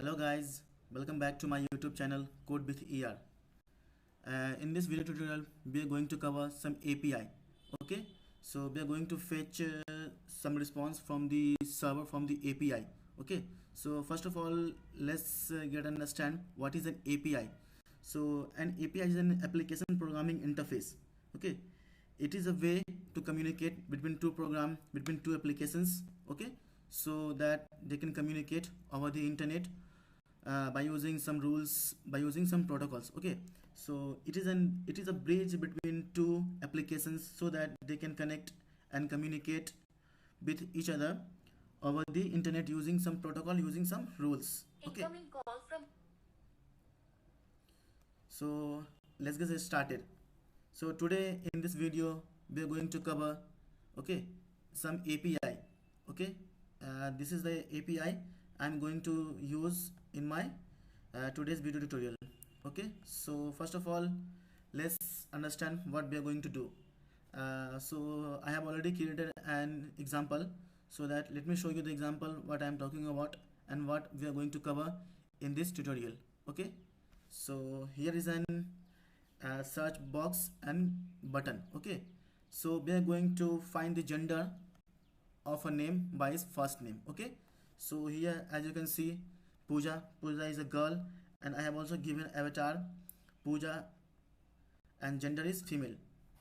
Hello guys, welcome back to my YouTube channel Code with ER. In this video tutorial, we are going to cover some API. Okay, so we are going to fetch some response from the server from the API. Okay, so first of all, let's get understand what is an API. So an API is an application programming interface. Okay, it is a way to communicate between between two applications. Okay, so that they can communicate over the internet by using some rules, by using some protocols. Okay, so it is a bridge between two applications so that they can connect and communicate with each other over the internet using some protocol, using some rules. Okay, incoming call from. So let's get started. So today in this video we are going to cover, okay, some API. Okay, this is the API I'm going to use in my today's video tutorial. Okay, so first of all, let's understand what we are going to do. So I have already created an example, so that let me show you the example what I am talking about and what we are going to cover in this tutorial. Okay, so here is an search box and button. Okay, so we are going to find the gender of a name by his first name. Okay, so here as you can see, Pooja is a girl, and I have also given avatar Pooja and gender is female.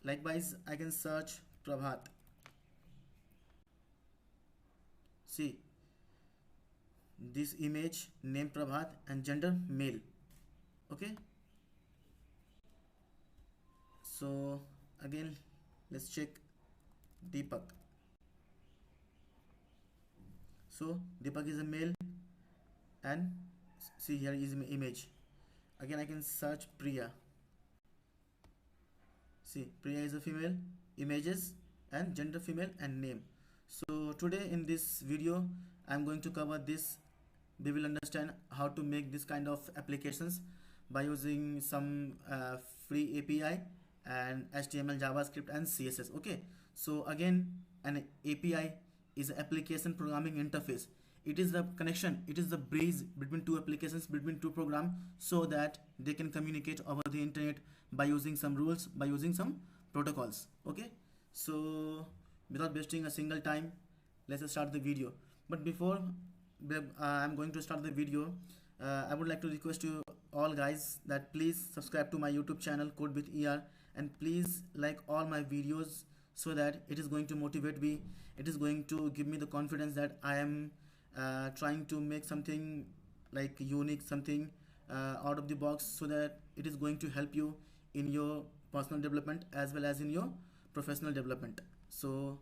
Likewise, I can search Prabhat. See, this image name Prabhat and gender male. Okay, so again let's check Deepak. So Deepak is a male, and see here is my image. Again I can search Priya. See, Priya is a female, images and gender female and name. So today in this video I'm going to cover this. We will understand how to make this kind of applications by using some free API and HTML, JavaScript and CSS. Okay, so again, an API is an application programming interface. It is the connection, it is the bridge between two applications, between two programs, so that they can communicate over the internet by using some rules, by using some protocols. Okay, so without wasting a single time, let's start the video. But before I'm going to start the video, I would like to request you all guys that please subscribe to my YouTube channel Code with ER, and please like all my videos, so that it is going to motivate me, it is going to give me the confidence that I am trying to make something like unique, something out of the box, so that it is going to help you in your personal development as well as in your professional development. So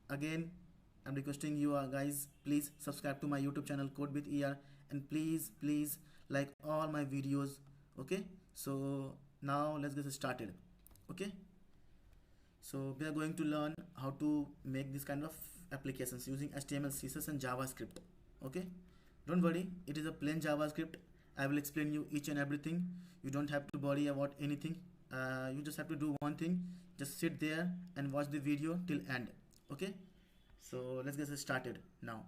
again, I'm requesting you guys, please subscribe to my YouTube channel Code with ER, and please like all my videos. Okay, so now let's get started. Okay, so we are going to learn how to make this kind of applications using HTML, CSS and JavaScript. Okay, don't worry, it is a plain JavaScript. I will explain you each and everything. You don't have to worry about anything. You just have to do one thing, just sit there and watch the video till end. Okay, so let's get started now.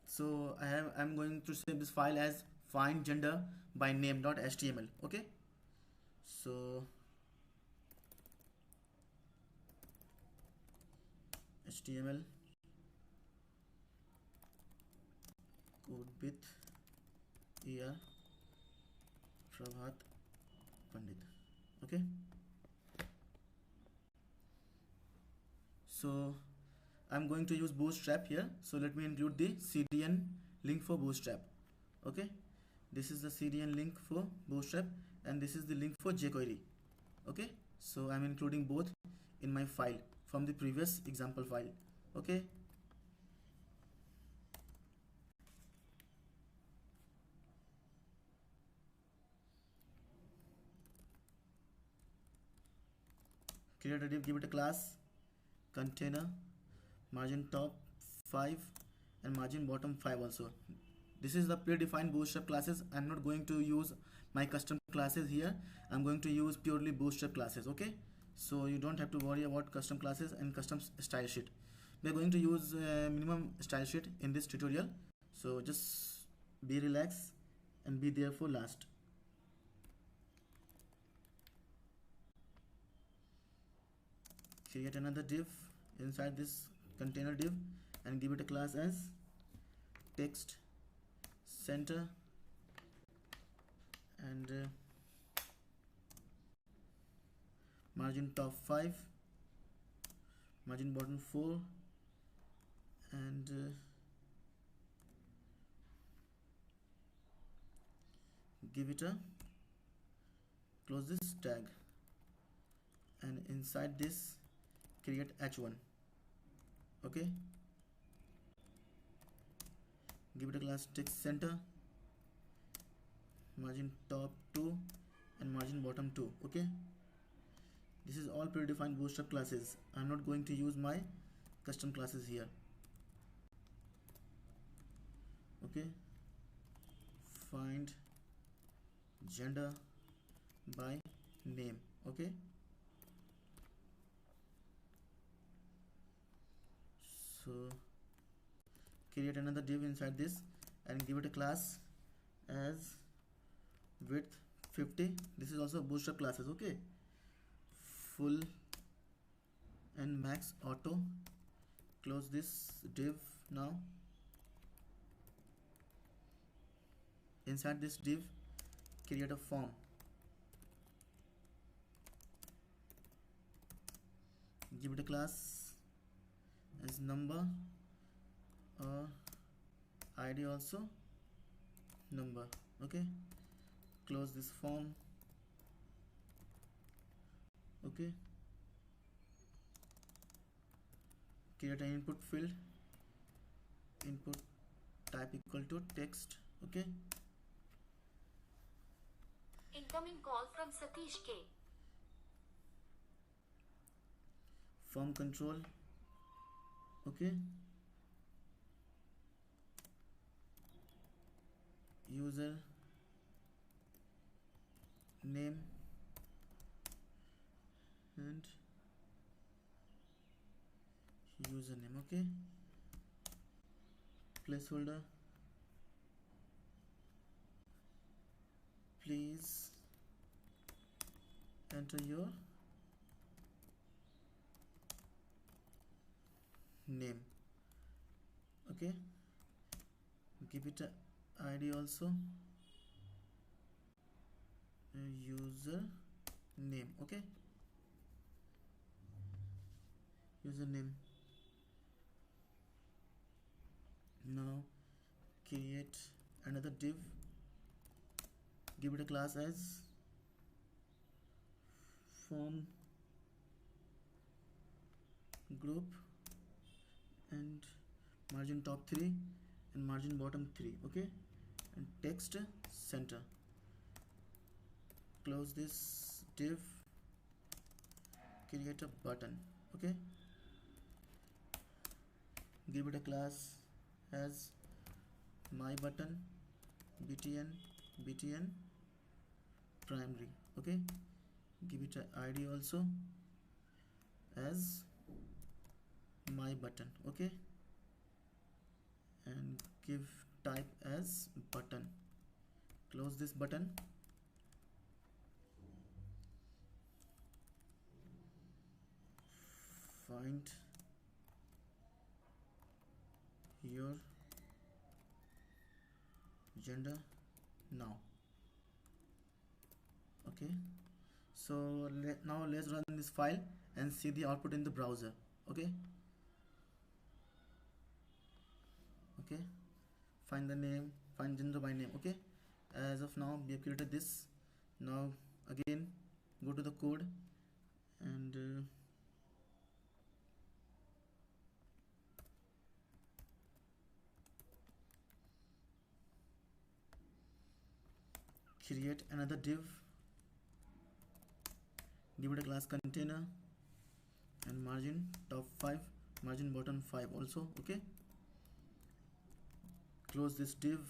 So I'm going to save this file as find gender by name.html. Okay, so HTML Code with ER Prabhat Pandit. Okay, so I'm going to use Bootstrap here, so let me include the CDN link for Bootstrap. Okay, this is the CDN link for Bootstrap, and this is the link for jQuery. Okay, so I'm including both in my file from the previous example file. Okay, create a div, give it a class, container, margin top 5 and margin bottom 5 also. This is the predefined Bootstrap classes. I'm not going to use my custom classes here. I'm going to use purely Bootstrap classes. Okay, so you don't have to worry about custom classes and custom style sheet. We're going to use minimum style sheet in this tutorial, so just be relaxed and be there for last. Create another div inside this container div and give it a class as text center and margin top 5, margin bottom 4, and give it a close this tag, and inside this create h1. Okay, give it a class text center, margin top 2 and margin bottom 2. Okay, this is all predefined Bootstrap classes. I'm not going to use my custom classes here. Okay, find gender by name. Okay, so create another div inside this and give it a class as width 50. This is also Bootstrap classes. Okay, full and max auto. Close this div now. Inside this div create a form. Give it a class as number or id also number. Okay, close this form. Okay, create an input field, input type equal to text. Okay, incoming call from Satish K. form control. Okay, user name and username. Okay, placeholder, please enter your name. Okay, give it a id also, user name. Okay, username. Now create another div, give it a class as form group and margin top 3 and margin bottom 3. Okay, and text center. Close this div, create a button. Okay, give it a class as my button btn primary. Okay, give it a id also as my button. Okay, and give type as button. Close this button. Find your gender now. Okay, so now let's run this file and see the output in the browser. Okay, okay, find the name, find gender by name. Okay, as of now we have created this. Now again go to the code and create another div, give it a class container and margin top 5, margin bottom 5 also. Okay, close this div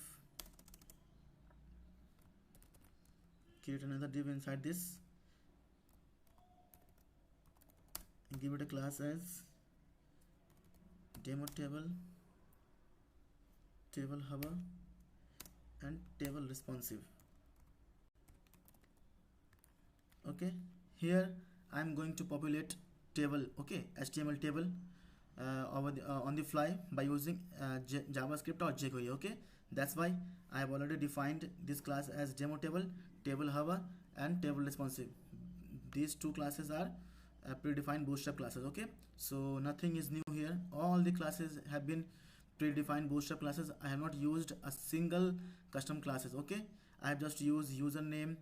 create another div inside this and give it a class as demo table, table hover, and table responsive. Okay, here I'm going to populate table, okay, HTML table on the fly by using JavaScript or jQuery. Okay, that's why I have already defined this class as demo table, table hover, and table responsive. These two classes are predefined Bootstrap classes. Okay, so nothing is new here. All the classes have been predefined Bootstrap classes. I have not used a single custom classes. Okay, I have just used username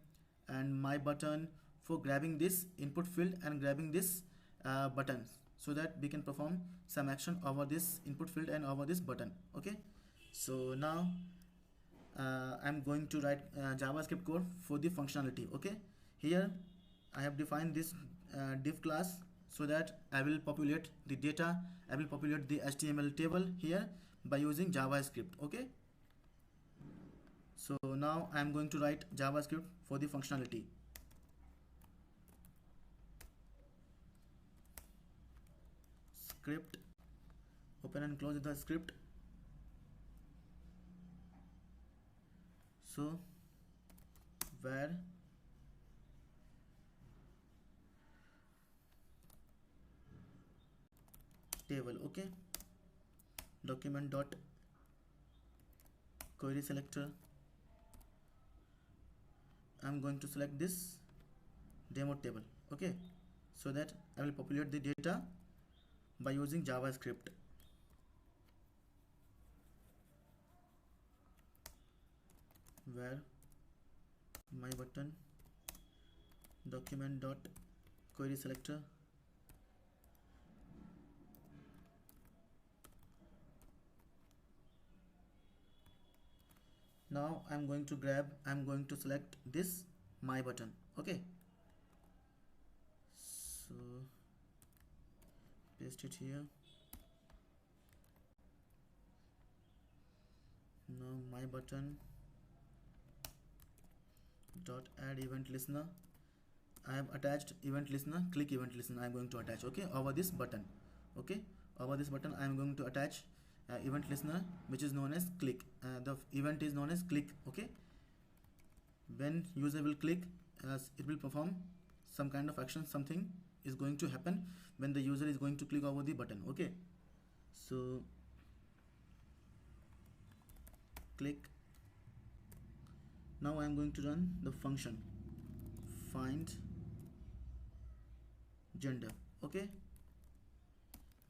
and my button for grabbing this input field and grabbing this button, so that we can perform some action over this input field and over this button. Okay, so now I'm going to write JavaScript code for the functionality. Okay, here I have defined this div class so that I will populate the data, I will populate the HTML table here by using JavaScript. Okay, so now I'm going to write JavaScript for the functionality. Script, open and close the script. So where table, okay, document dot query selector, I'm going to select this demo table. Okay, so that I will populate the data by using JavaScript. Where my button, document dot query selector, now I'm going to select this my button. Okay, so paste it here. Now my button dot add event listener, I have attached event listener, click event listener I'm going to attach, okay, over this button. Okay, over this button I'm going to attach event listener, which is known as click. The event is known as click. Okay, when user will click, it will perform some kind of action, something is going to happen when the user is going to click over the button. Okay, so click. Now I am going to run the function find gender. Okay,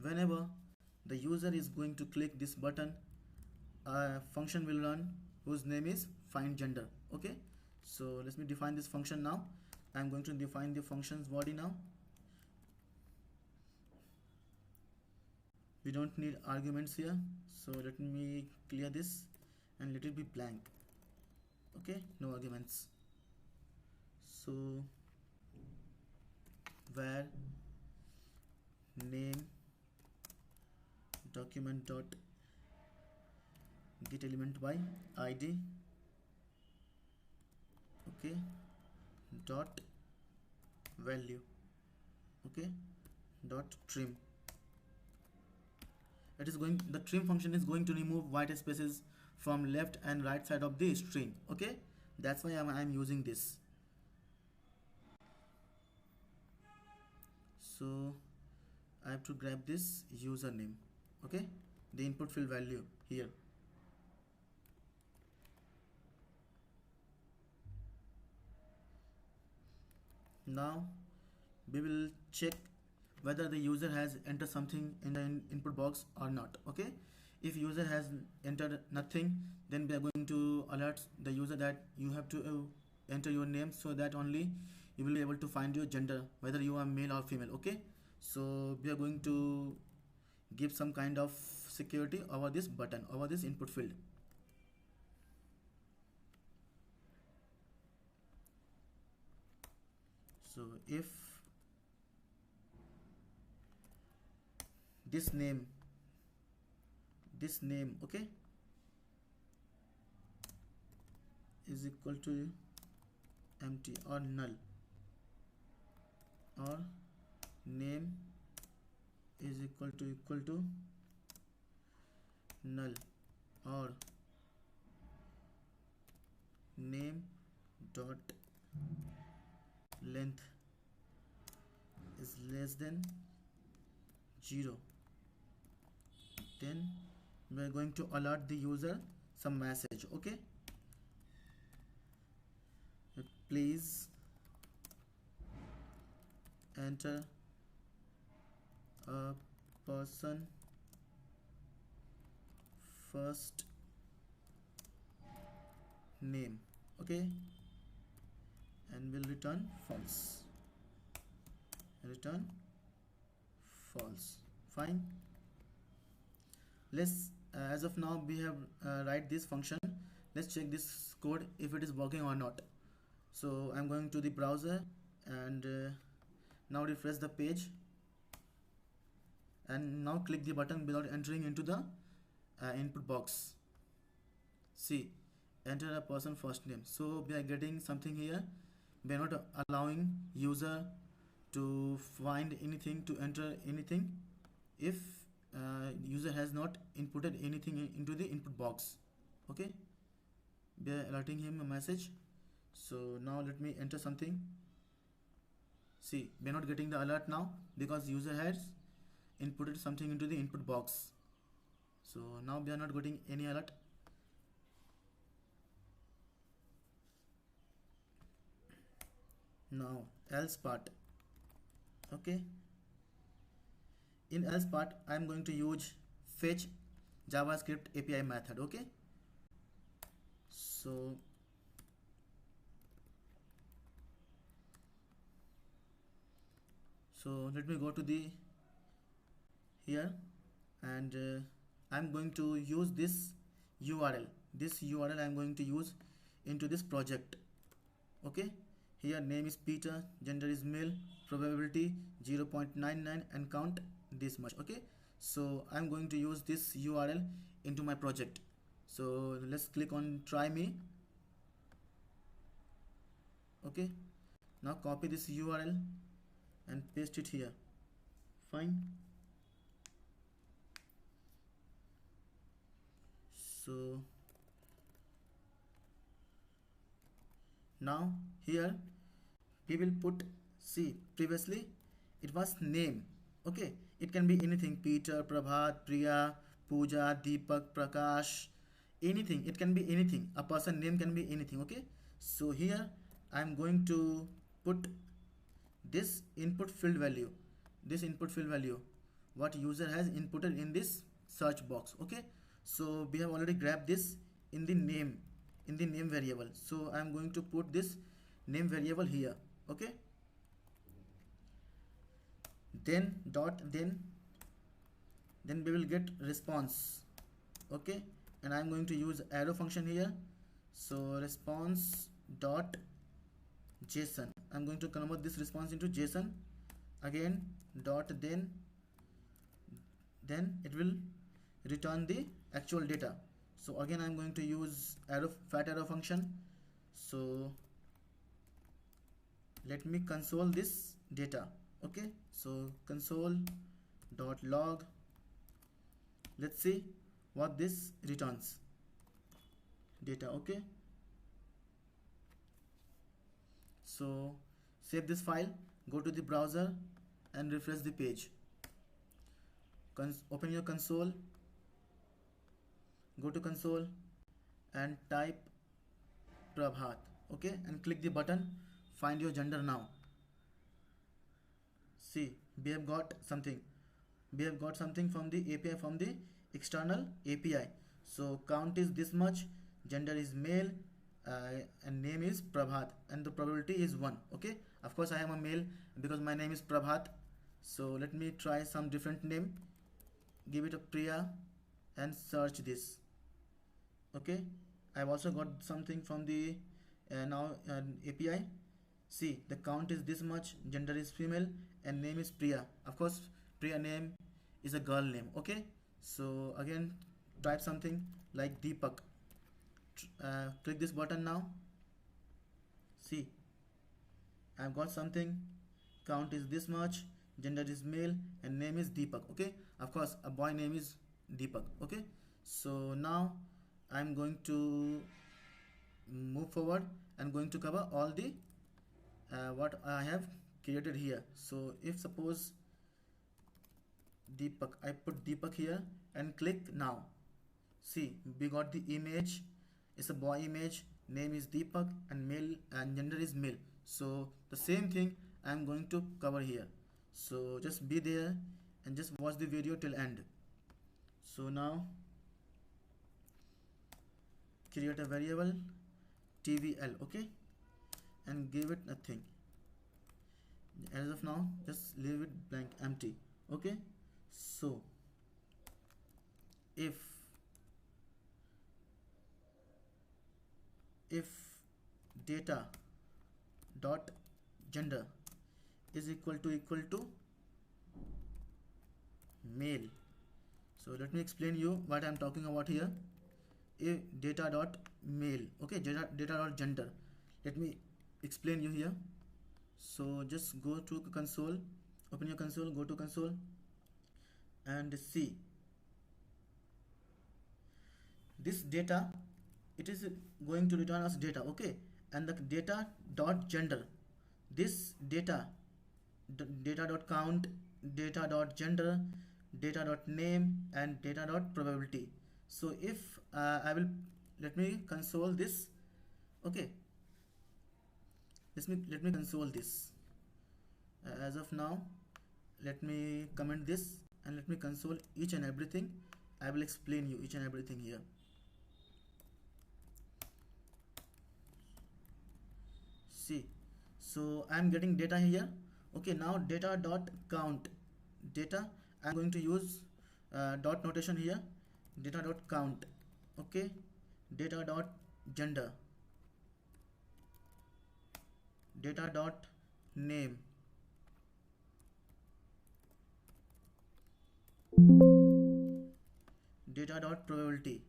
whenever the user is going to click this button, a function will run whose name is find gender. Okay, so let me define this function now. I'm going to define the function's body now. We don't need arguments here, so let me clear this and let it be blank. Okay, no arguments. So where name document dot get element by id, okay, dot value, okay, dot trim. It is going, the trim function is going to remove white spaces from left and right side of the string. Okay, that's why I'm using this. So I have to grab this username, okay, the input field value here. Now we will check whether the user has entered something in the input box or not. Okay, if user has entered nothing, then we are going to alert the user that you have to enter your name, so that only you will be able to find your gender, whether you are male or female. Okay, so we are going to give some kind of security over this button, over this input field. So if this name, okay, is equal to empty or null, or name is equal to null, or name dot length is less than 0, then we are going to alert the user some message. Okay, please enter a person first name. Okay, and will return false. Return false. Fine. Let's as of now we have write this function. Let's check this code if it is working or not. So I'm going to the browser and now refresh the page, and now click the button without entering into the input box. See, enter a person first name. So we are getting something here. We are not allowing user to find anything, to enter anything if user has not inputted anything into the input box. Okay, we are alerting him a message. So now let me enter something. See, we are not getting the alert now because user has inputted something into the input box. So now we are not getting any alert. Now else part. Okay, in else part I am going to use fetch JavaScript API method. Okay, so let me go to the here, and I'm going to use this URL. This URL I'm going to use into this project. Okay, here name is Peter, gender is male, probability 0.99, and count this much. Okay, so I'm going to use this URL into my project. So let's click on try me. Okay, now copy this URL and paste it here. Fine. So now here we will put, see, previously it was name. Okay, it can be anything: Peter, Prabhat, Priya, Pooja, Deepak, Prakash, anything. It can be anything. A person name can be anything. Okay, so here I am going to put this input field value, what user has inputted in this search box. Okay, so we have already grabbed this in the name variable. So I am going to put this name variable here. Okay, then we will get response. Okay, and I am going to use arrow function here. So response dot JSON. I'm going to convert this response into JSON. Again dot then it will return the actual data. So again I'm going to use fat arrow function. So let me console this data. Okay, so console dot log. Let's see what this returns. Data. Okay, so save this file, go to the browser and refresh the page. Open your console, go to console and type Prabhat. Okay, and click the button, find your gender now. See, we have got something from the API, from the external API. So count is this much, gender is male, and name is Prabhat, and the probability is 1. Okay, of course I am a male because my name is Prabhat. So let me try some different name, give it a Priya and search this. Okay, I've also got something from the API. See, the count is this much, gender is female, and name is Priya. Of course Priya name is a girl name. Okay, so again type something like Deepak. Click this button now. See, I've got something, count is this much, gender is male, and name is Deepak. Okay, of course a boy name is Deepak. Okay, so now I'm going to move forward and going to cover all the what I have created here. So if suppose Deepak, I put Deepak here and click now. See, we got the image. It's a boy image. Name is Deepak and male and gender is male. So the same thing I'm going to cover here. So just be there and just watch the video till end. So now create a variable tvl, okay, and give it nothing. As of now, just leave it blank, empty. Okay, so if data dot gender is equal to male, so let me explain you what I'm talking about here. If data dot male, okay, data dot gender, let me explain you here. So just go to console, open your console, go to console and see this data. It is going to return us data, okay, and the data dot gender, this data dot count, data dot gender, data dot name, and data dot probability. So if I will, let me console this, okay, let me console this. As of now, let me comment this and let me console each and everything. I will explain you each and everything here. See, so I am getting data here. Okay, now data dot count, data I'm going to use dot notation here, data dot count, okay, data dot gender, data dot name, data dot probability.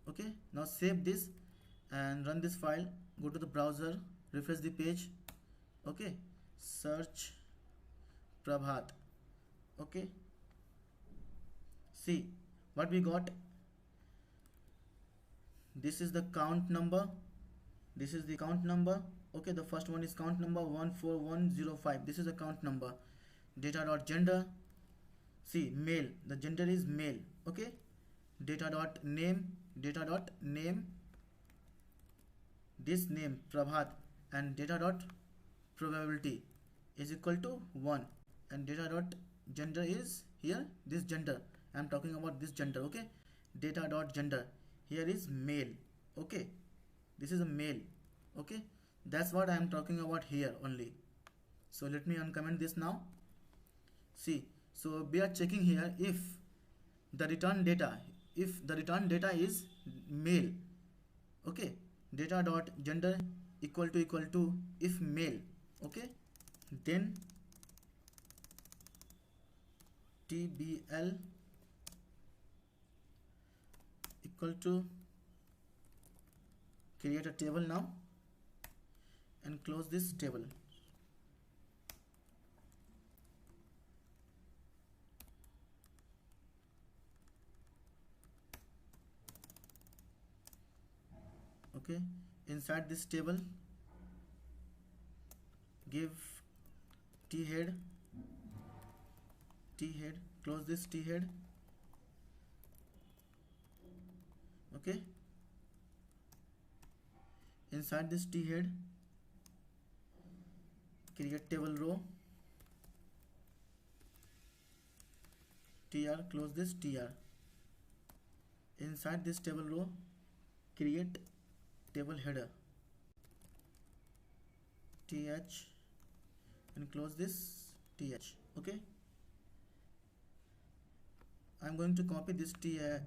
Okay, now save this and run this file. Go to the browser, refresh the page, okay, search Prabhat, okay, see what we got. This is the count number, this is the count number, okay, the first one is count number 14105, this is the count number. Data dot gender, see male, the gender is male, okay, data dot name, data dot name, this name Prabhat, and data dot probability is equal to 1, and data dot gender is here, this gender I'm talking about, this gender, okay, data dot gender here is male, okay, this is a male, okay, that's what I am talking about here only. So let me uncomment this now. See, so we are checking here if the return data is male, okay, data dot gender equal to if male, okay, then tbl equal to create a table now and close this table. Okay, inside this table give t head, close this t head, okay, inside this t head create table row, tr, close this tr, inside this table row create table header, th, and close this th, okay. I'm going to copy this th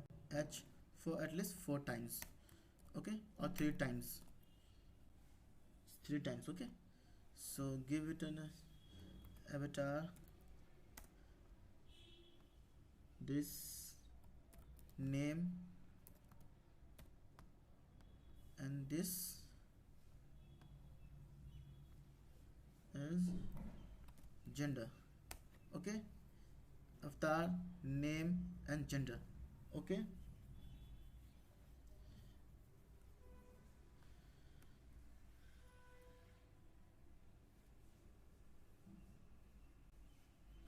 for at least 4 times, okay, or 3 times, okay. So give it an avatar, this name, this as gender. Okay, avatar, name and gender. Okay,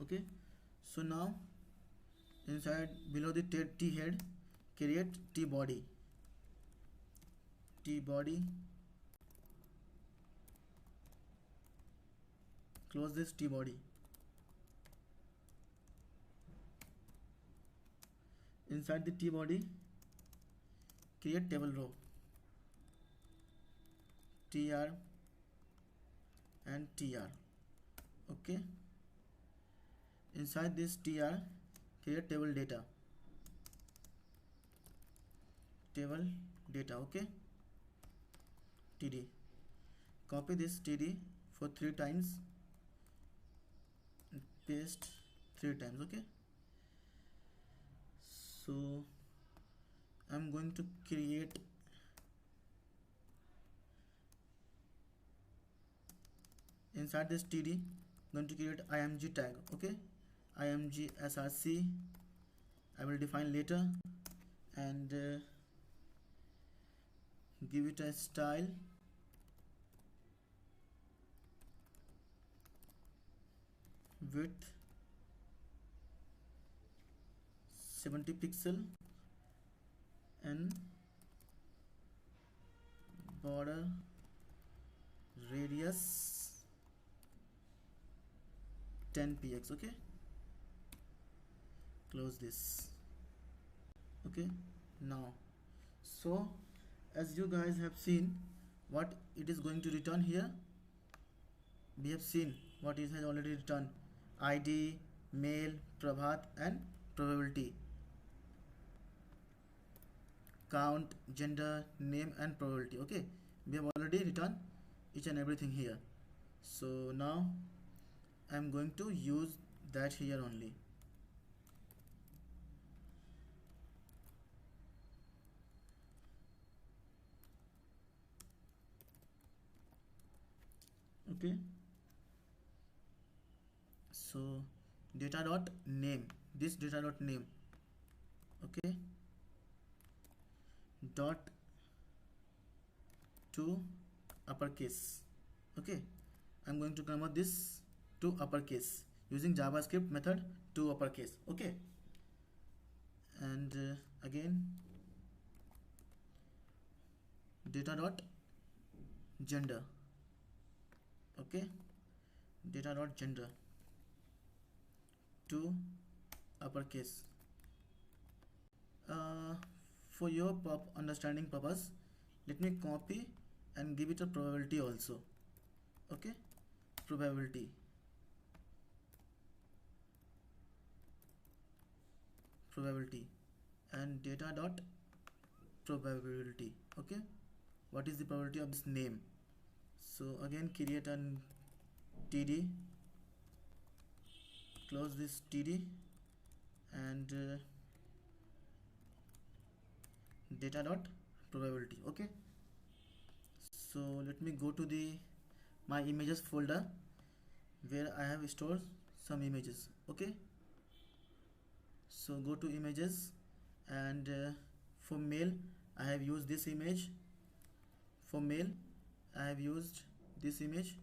okay. So now inside below the t head, create t body. Close this t body. Inside the t body, create table row, tr and tr. Okay, inside this tr, create table data. Okay, td. Copy this td for 3 times and paste 3 times. Okay, so I'm going to create inside this td, going to create img tag. Okay, img src I will define later, and give it a style, width 70 pixel and border radius 10 px. Okay, close this. Okay, now so as you guys have seen what it is going to return here, we have seen what it has already returned: id, mail, prabhat and probability, count, gender, name and probability. Okay, we have already returned each and everything here. So now I am going to use that here only. Okay, so data dot name, this data dot name. Okay, dot to uppercase. Okay, I'm going to convert this to uppercase using JavaScript method to uppercase. Okay, and again data dot gender. Okay, data dot gender to uppercase. For your understanding purpose, let me copy and give it a probability also. Okay, probability, and data dot probability. Okay, what is the probability of this name? So again create an td, close this td, and data dot probability. Okay, so let me go to the my images folder where I have stored some images. Okay, so go to images, and for male I have used this image. For male I have used this image.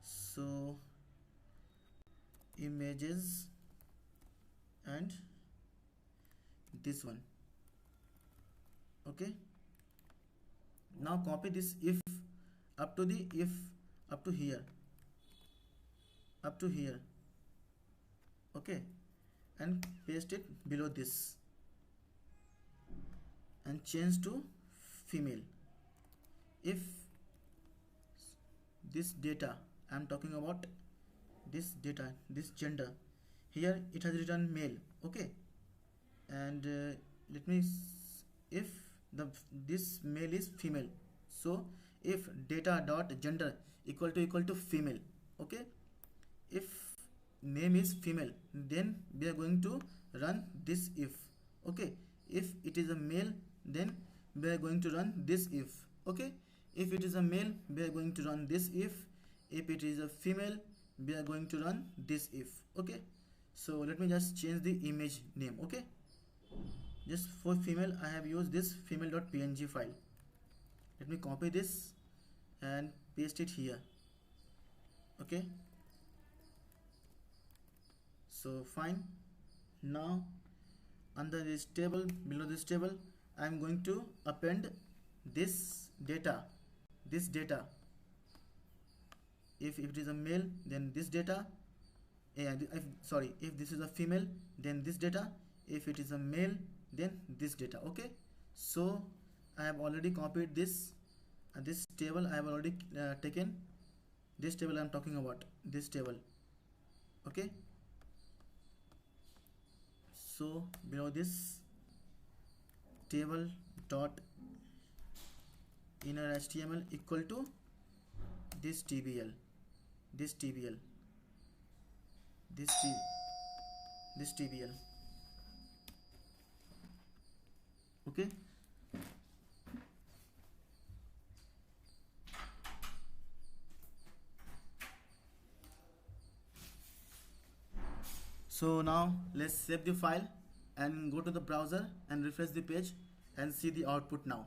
So images and this one. Okay, now copy this if up to the if up to here. Okay, and paste it below this and change to female. If this data, I am talking about this data, this gender, here it has written male. Okay, and let me if this male is female, so if data dot gender equal to female. Okay, if name is female, then we are going to run this if. Okay, if it is a male, then we are going to run this if. Okay, If it is a male, we are going to run this if it is a female, we are going to run this if. Okay, so let me just change the image name. Okay, just for female I have used this female.png file. Let me copy this and paste it here. Okay, so fine. Now under this table, below this table, I am going to append this data. If it is a male, then this data, if this is a female, then this data. If it is a male, then this data. Okay, so I have already copied this table. I have already taken this table. I am talking about this table. Okay, so below this table dot inner HTML equal to this TBL, this TBL. Okay, so now let's save the file and go to the browser and refresh the page and see the output now.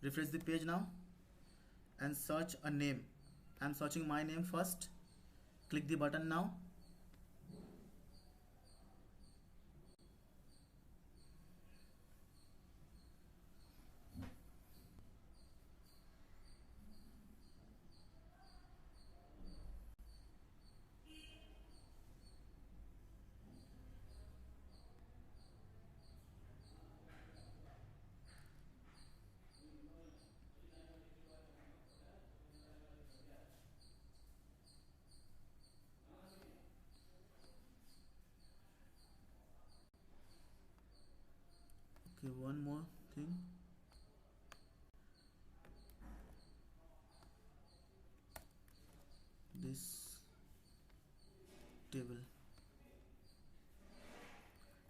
Refresh the page now and search a name. I'm searching my name first. Click the button now. Okay, one more thing. This table.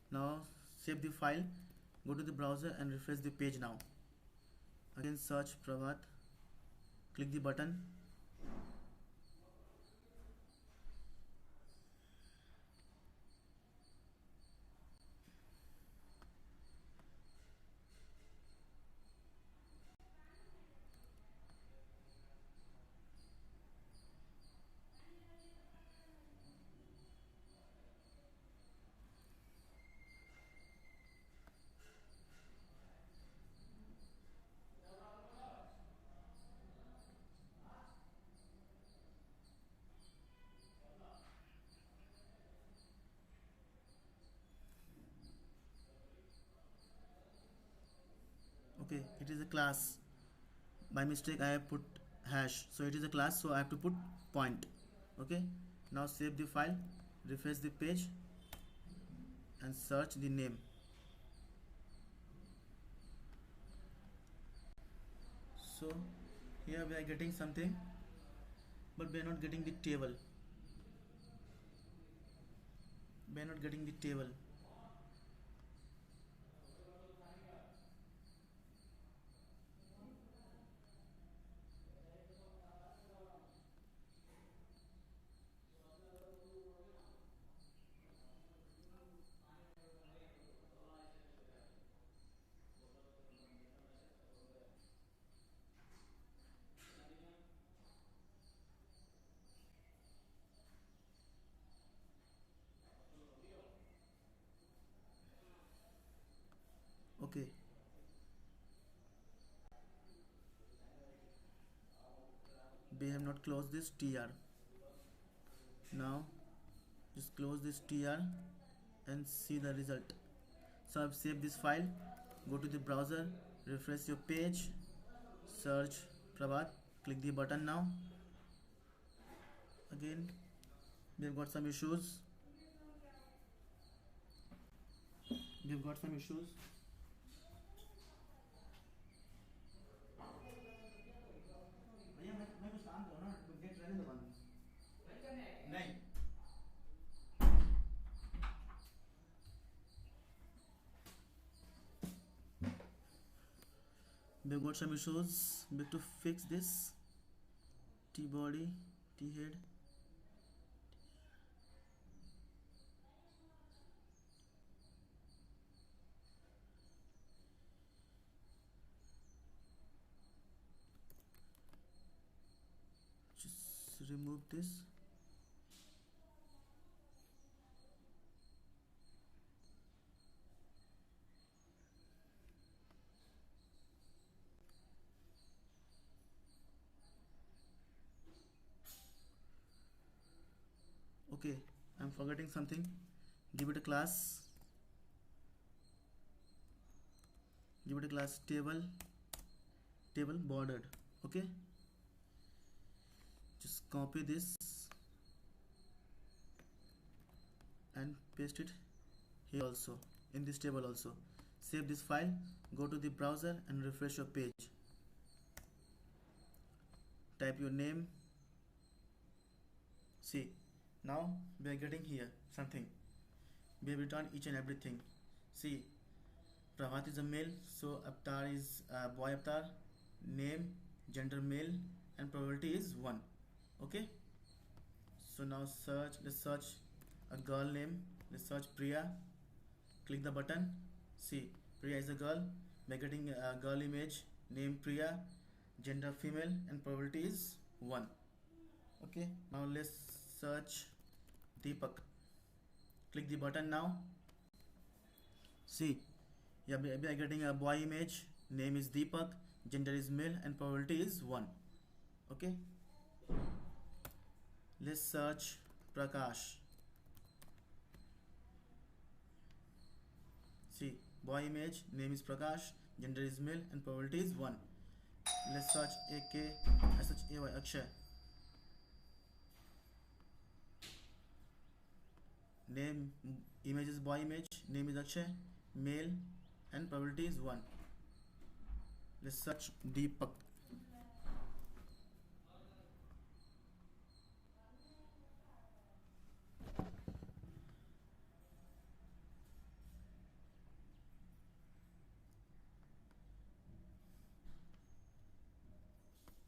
Now save the file, go to the browser and refresh the page now. Again search Prabhat, click the button. Okay, it is a class. By mistake I have put hash, so it is a class, so I have to put point. Okay, now save the file, refresh the page and search the name. So here we are getting something, but we are not getting the table. Okay, we have not closed this tr. Now just close this tr and see the result. So I've saved this file, go to the browser, refresh your page, search Prabhat, click the button now. Again we have got some issues. we got some issues. We have to fix this. T body, T head. Just remove this. Okay, I'm forgetting something. Give it a class. Give it a class table bordered. Okay, just copy this and paste it here also, in this table also. Save this file, go to the browser and refresh your page. Type your name. See, now we are getting here something. We have returned each and everything. See, Pravat is a male, so avatar is boy avatar, name, gender male, and probability is 1. Okay, so now let's search a girl name. Let's search Priya. Click the button. See, Priya is a girl. We're getting a girl image, name Priya, gender female, and probability is 1. Okay, now let's search Deepak. Click the button now. See, yeah, we are getting a boy image, name is Deepak, gender is male, and probability is 1. Okay, let's search Prakash. See, boy image, name is Prakash, gender is male, and probability is 1. Let's search AKSHAY Akshay. Name, image is boy image, name is Akshay, male, and probability is 1. Let's search Deepak.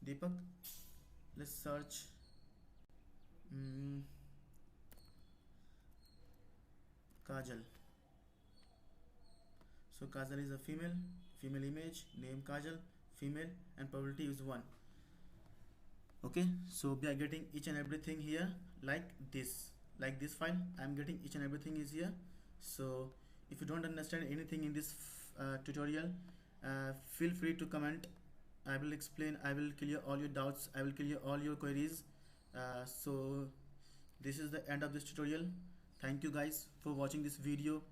Deepak. Let's search Kajal. So Kajal is a female image, name Kajal, female, and probability is 1. Okay, so we are getting each and everything here like this file. I am getting each and everything is here. So if you don't understand anything in this tutorial, feel free to comment. I will explain, I will clear all your doubts, I will clear all your queries. So this is the end of this tutorial. Thank you guys for watching this video.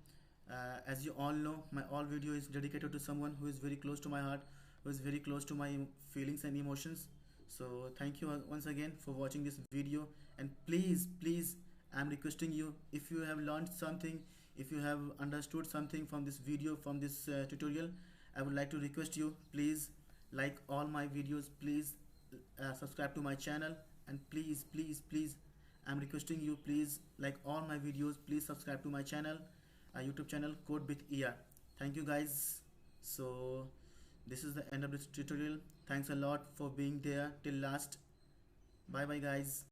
As you all know, my all video is dedicated to someone who is very close to my heart, who is very close to my feelings and emotions. So thank you once again for watching this video, and please I'm requesting you, if you have learned something, if you have understood something from this video, from this tutorial, I would like to request you, please like all my videos, please subscribe to my channel, and please I'm requesting you, please like all my videos, please subscribe to my channel, YouTube channel, Code with ER. Thank you guys. So this is the end of this tutorial. Thanks a lot for being there till last. Bye bye guys.